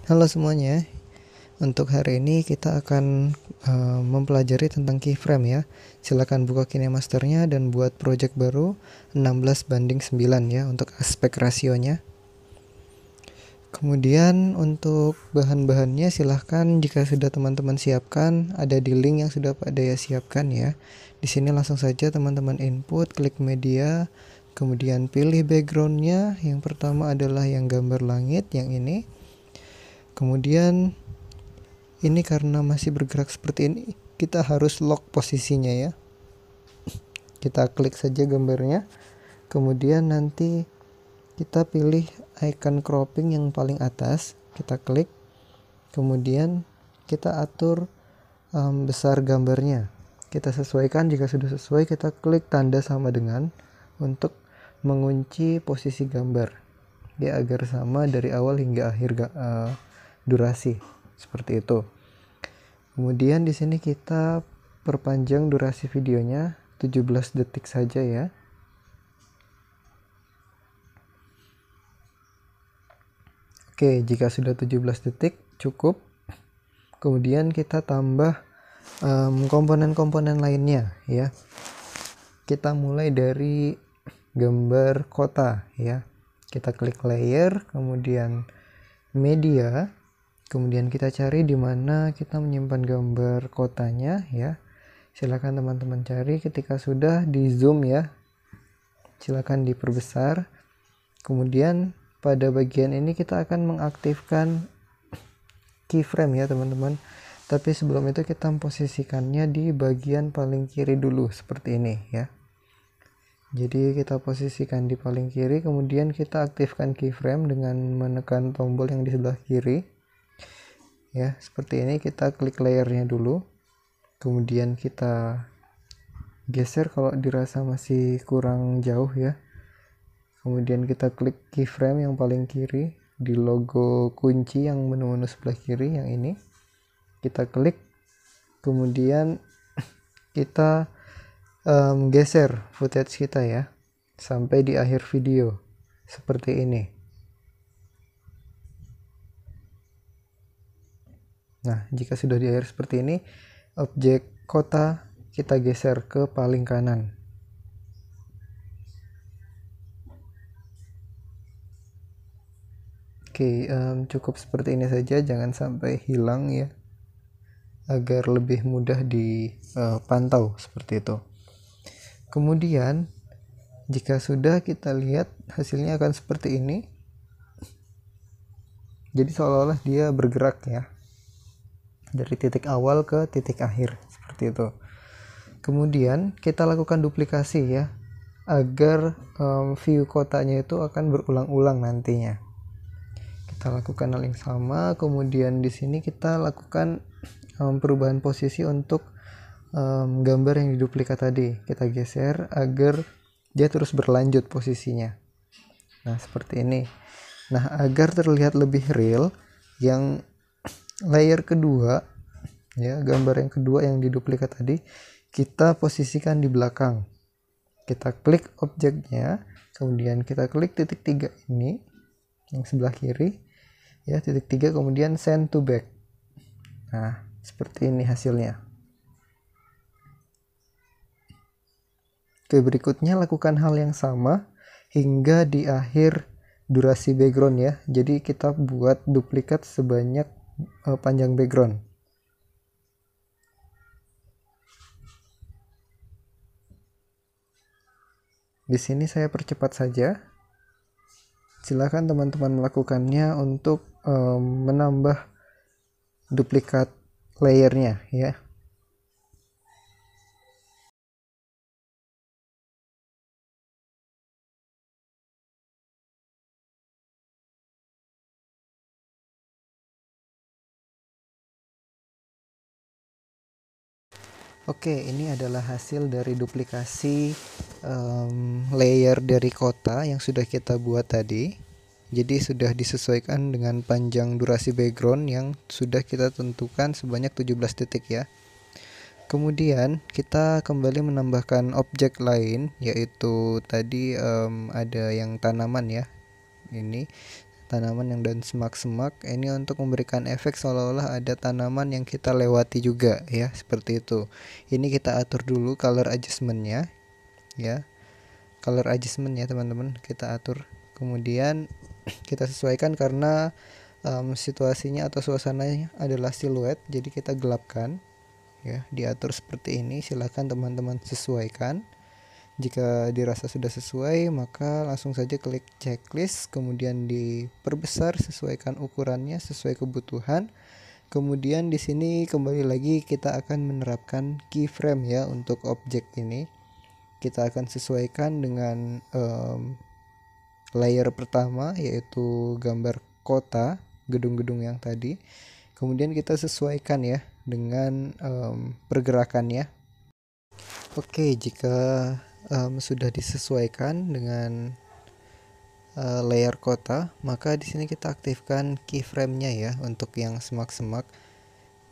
Halo semuanya, untuk hari ini kita akan mempelajari tentang keyframe ya. Silakan buka KineMasternya dan buat project baru 16:9 ya untuk aspek rasionya. Kemudian untuk bahan-bahannya silahkan jika sudah teman-teman siapkan, ada di link yang sudah Pak Daya siapkan ya. Di sini langsung saja teman-teman input, klik media, kemudian pilih backgroundnya. Yang pertama adalah yang gambar langit, yang ini. Kemudian ini karena masih bergerak seperti ini, kita harus lock posisinya ya. Kita klik saja gambarnya, kemudian nanti kita pilih icon cropping yang paling atas, kita klik, kemudian kita atur besar gambarnya. Kita sesuaikan, jika sudah sesuai kita klik tanda sama dengan untuk mengunci posisi gambar ya, agar sama dari awal hingga akhir durasi seperti itu. Kemudian di sini kita perpanjang durasi videonya 17 detik saja ya. Oke, jika sudah 17 detik cukup. Kemudian kita tambah komponen-komponen lainnya ya. Kita mulai dari gambar kota ya. Kita klik layer, kemudian media, kemudian kita cari di mana kita menyimpan gambar kotanya ya. Silakan teman-teman cari, ketika sudah di zoom ya, silakan diperbesar. Kemudian pada bagian ini kita akan mengaktifkan keyframe ya teman-teman, tapi sebelum itu kita memposisikannya di bagian paling kiri dulu seperti ini ya. Jadi kita posisikan di paling kiri, kemudian kita aktifkan keyframe dengan menekan tombol yang di sebelah kiri ya, seperti ini. Kita klik layernya dulu, kemudian kita geser kalau dirasa masih kurang jauh ya. Kemudian kita klik keyframe yang paling kiri di logo kunci yang menu-menu sebelah kiri yang ini. Kita klik, kemudian kita geser footage kita ya sampai di akhir video seperti ini. Nah, jika sudah di akhir seperti ini, objek kota kita geser ke paling kanan. Oke, cukup seperti ini saja, jangan sampai hilang ya, agar lebih mudah dipantau seperti itu. Kemudian jika sudah, kita lihat hasilnya akan seperti ini. Jadi seolah-olah dia bergerak ya, dari titik awal ke titik akhir seperti itu. Kemudian kita lakukan duplikasi ya, agar view kotanya itu akan berulang-ulang nantinya. Kita lakukan hal yang sama. Kemudian di sini kita lakukan perubahan posisi untuk gambar yang diduplikat tadi. Kita geser agar dia terus berlanjut posisinya. Nah, seperti ini. Nah, agar terlihat lebih real, yang layer kedua ya, gambar yang kedua yang diduplikat tadi, kita posisikan di belakang. Kita klik objeknya, kemudian kita klik titik 3 ini yang sebelah kiri ya, titik 3, kemudian send to back. Nah, seperti ini hasilnya. Oke, berikutnya lakukan hal yang sama hingga di akhir durasi background ya. Jadi kita buat duplikat sebanyak panjang background. Di sini saya percepat saja. Silakan teman-teman melakukannya untuk menambah duplikat layernya ya. Oke, ini adalah hasil dari duplikasi layer dari kota yang sudah kita buat tadi. Jadi sudah disesuaikan dengan panjang durasi background yang sudah kita tentukan sebanyak 17 detik ya. Kemudian kita kembali menambahkan objek lain, yaitu tadi ada yang tanaman ya. Ini tanaman yang daun semak-semak. Ini untuk memberikan efek seolah-olah ada tanaman yang kita lewati juga ya, seperti itu. Ini kita atur dulu color adjustmentnya ya, color adjustment ya teman-teman, kita atur. Kemudian kita sesuaikan karena situasinya atau suasananya adalah siluet, jadi kita gelapkan ya, diatur seperti ini. Silahkan teman-teman sesuaikan. Jika dirasa sudah sesuai, maka langsung saja klik checklist, kemudian diperbesar, sesuaikan ukurannya sesuai kebutuhan. Kemudian di sini kembali lagi kita akan menerapkan keyframe ya untuk objek ini. Kita akan sesuaikan dengan layer pertama, yaitu gambar kota, gedung-gedung yang tadi. Kemudian kita sesuaikan ya dengan pergerakannya. Oke, jika sudah disesuaikan dengan layer kota, maka di sini kita aktifkan keyframe-nya ya untuk yang semak-semak.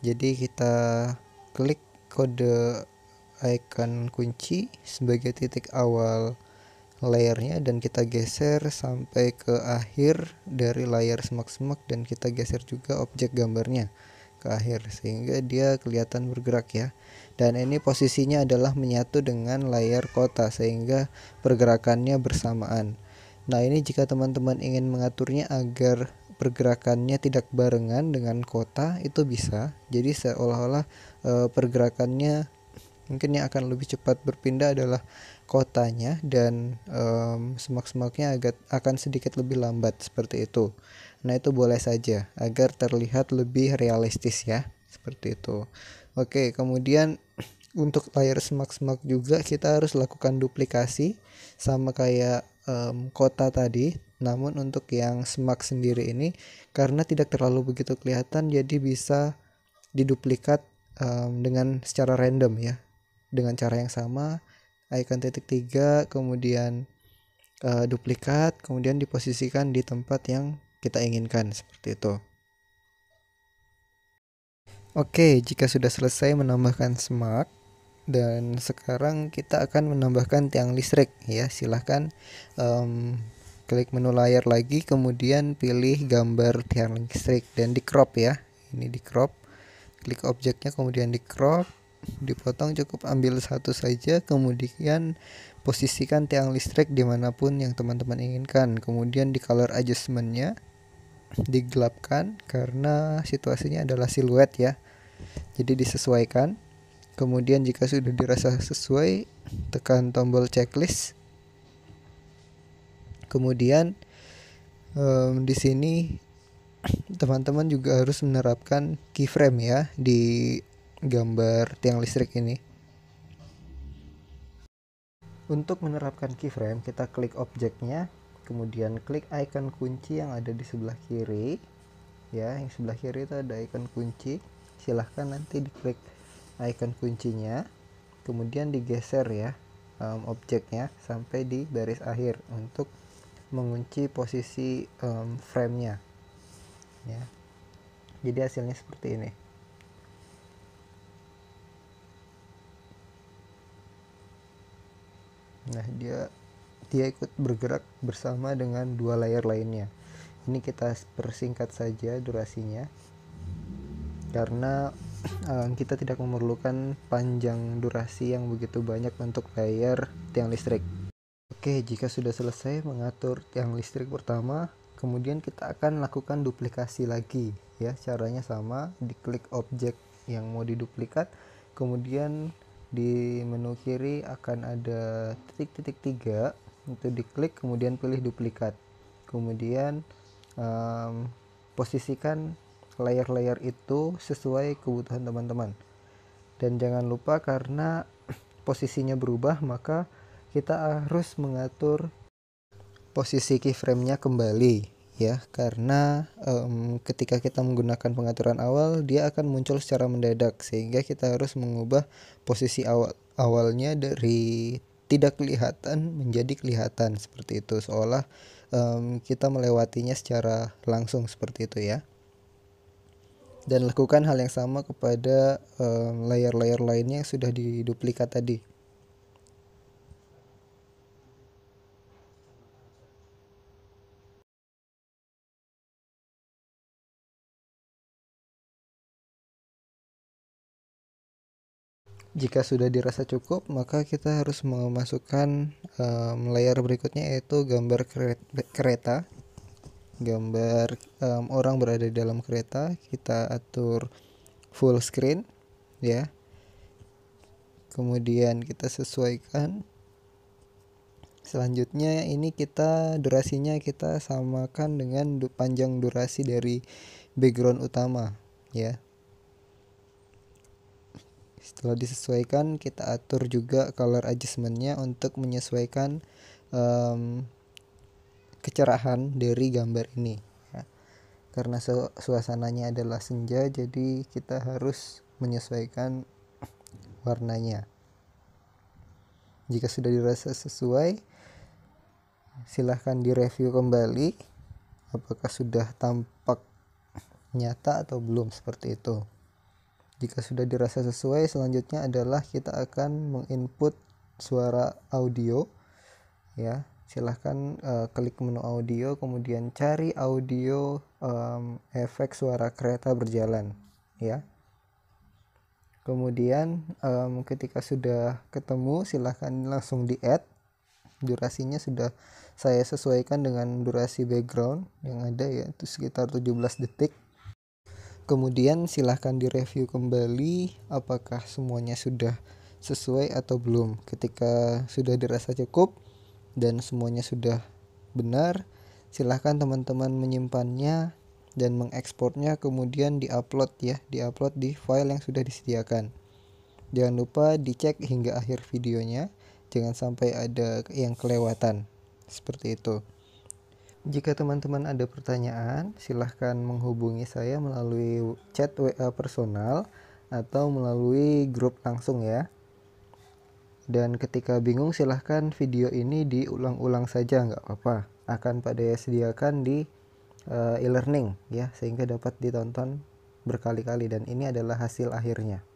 Jadi kita klik kode icon kunci sebagai titik awal layernya dan kita geser sampai ke akhir dari layar semak-semak, dan kita geser juga objek gambarnya ke akhir sehingga dia kelihatan bergerak ya. Dan ini posisinya adalah menyatu dengan layar kota sehingga pergerakannya bersamaan. Nah, ini jika teman-teman ingin mengaturnya agar pergerakannya tidak barengan dengan kota, itu bisa. Jadi seolah-olah pergerakannya mungkin yang akan lebih cepat berpindah adalah kotanya, dan semak-semaknya akan sedikit lebih lambat seperti itu. Nah, itu boleh saja agar terlihat lebih realistis ya, seperti itu. Oke, kemudian untuk layar semak-semak juga kita harus lakukan duplikasi sama kayak kota tadi. Namun untuk yang semak sendiri ini karena tidak terlalu begitu kelihatan, jadi bisa diduplikat dengan secara random ya, dengan cara yang sama, icon titik 3, kemudian duplikat, kemudian diposisikan di tempat yang kita inginkan seperti itu. Oke, jika sudah selesai menambahkan semak, dan sekarang kita akan menambahkan tiang listrik ya. Silahkan klik menu layar lagi, kemudian pilih gambar tiang listrik dan di crop ya. Ini di crop, klik objeknya kemudian di crop, dipotong, cukup ambil satu saja, kemudian posisikan tiang listrik dimanapun yang teman-teman inginkan. Kemudian di color adjustmentnya digelapkan karena situasinya adalah siluet ya, jadi disesuaikan. Kemudian jika sudah dirasa sesuai, tekan tombol checklist. Kemudian di sini teman-teman juga harus menerapkan keyframe ya di gambar tiang listrik ini. Untuk menerapkan keyframe, kita klik objeknya, kemudian klik icon kunci yang ada di sebelah kiri ya. Yang sebelah kiri itu ada icon kunci, silahkan nanti diklik icon kuncinya, kemudian digeser ya objeknya sampai di baris akhir untuk mengunci posisi frame-nya ya. Jadi hasilnya seperti ini. Nah, dia ikut bergerak bersama dengan dua layar lainnya. Ini kita persingkat saja durasinya karena kita tidak memerlukan panjang durasi yang begitu banyak untuk layar tiang listrik. Oke, jika sudah selesai mengatur tiang listrik pertama, kemudian kita akan lakukan duplikasi lagi ya. Caranya sama, diklik objek yang mau diduplikat, kemudian di menu kiri akan ada titik-titik 3, itu diklik, kemudian pilih duplikat, kemudian posisikan layar-layar itu sesuai kebutuhan teman-teman. Dan jangan lupa karena posisinya berubah, maka kita harus mengatur posisi keyframe-nya kembali ya, karena ketika kita menggunakan pengaturan awal dia akan muncul secara mendadak, sehingga kita harus mengubah posisi awalnya dari tidak kelihatan menjadi kelihatan seperti itu, seolah kita melewatinya secara langsung seperti itu ya. Dan lakukan hal yang sama kepada layar-layar lainnya yang sudah diduplikat tadi. Jika sudah dirasa cukup, maka kita harus memasukkan layer berikutnya, yaitu gambar kereta. Gambar orang berada di dalam kereta. Kita atur full screen ya. Kemudian kita sesuaikan. Selanjutnya ini durasinya kita samakan dengan panjang durasi dari background utama ya. Setelah disesuaikan, kita atur juga color adjustmentnya untuk menyesuaikan kecerahan dari gambar ini ya. Karena suasananya adalah senja, jadi kita harus menyesuaikan warnanya. Jika sudah dirasa sesuai, silahkan direview kembali apakah sudah tampak nyata atau belum, seperti itu. Jika sudah dirasa sesuai, selanjutnya adalah kita akan menginput suara audio ya. Silahkan klik menu audio, kemudian cari audio efek suara kereta berjalan ya. Kemudian ketika sudah ketemu, silahkan langsung di add. Durasinya sudah saya sesuaikan dengan durasi background yang ada, yaitu sekitar 17 detik. Kemudian silahkan direview kembali apakah semuanya sudah sesuai atau belum. Ketika sudah dirasa cukup dan semuanya sudah benar, silahkan teman-teman menyimpannya dan mengekspornya, kemudian diupload ya, diupload di file yang sudah disediakan. Jangan lupa dicek hingga akhir videonya, jangan sampai ada yang kelewatan, seperti itu. Jika teman-teman ada pertanyaan, silahkan menghubungi saya melalui chat WA personal atau melalui grup langsung ya. Dan ketika bingung, silahkan video ini diulang-ulang saja, nggak apa-apa. Akan pada sediakan di e-learning ya, sehingga dapat ditonton berkali-kali, dan ini adalah hasil akhirnya.